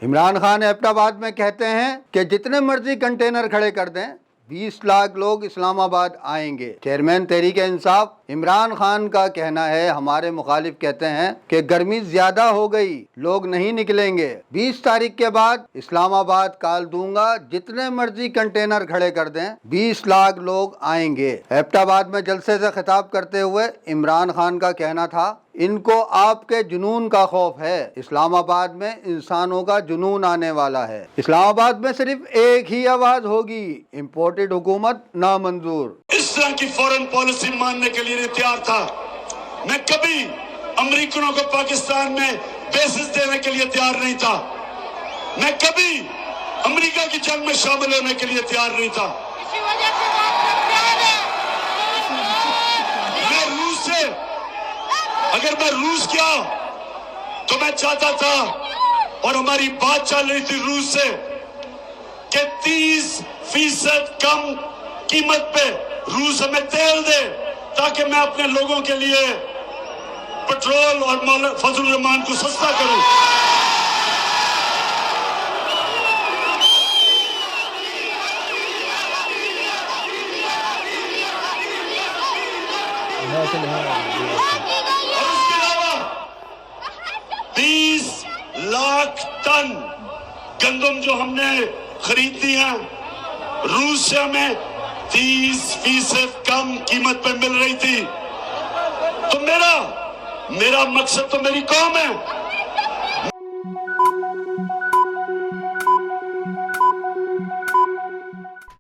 इमरान खान एबटाबाद में कहते हैं कि जितने मर्जी कंटेनर खड़े कर दें 20 लाख लोग इस्लामाबाद आएंगे। चेयरमैन तहरीक इंसाफ इमरान खान का कहना है, हमारे मुखालिफ कहते हैं कि गर्मी ज्यादा हो गई, लोग नहीं निकलेंगे। 20 तारीख के बाद इस्लामाबाद कॉल दूंगा, जितने मर्जी कंटेनर खड़े कर दें 20 लाख लोग आएंगे। एबटाबाद में जलसे से खिताब करते हुए इमरान खान का कहना था, इनको आपके जुनून का खौफ है, इस्लामाबाद में इंसानों का जुनून आने वाला है। इस्लामाबाद में सिर्फ एक ही आवाज होगी, इम्पोर्टेड हुकूमत नामंजूर। इस तरह की फॉरेन पॉलिसी मानने के लिए तैयार था। मैं कभी अमेरिकनों को पाकिस्तान में बेसिस देने के लिए तैयार नहीं था। मैं कभी अमेरिका की जंग में शामिल होने के लिए तैयार नहीं था। अगर मैं रूस गया तो मैं चाहता था, और हमारी बात चल रही थी रूस से, कि 30% कम कीमत पे रूस हमें तेल दे, ताकि मैं अपने लोगों के लिए पेट्रोल और फजल रहमान को सस्ता करूं। और उसके अलावा 20 लाख टन गंदम जो हमने खरीदी है रूस से, हमें 30% कम कीमत पे मिल रही थी। तो मेरा मकसद तो मेरी कौम है।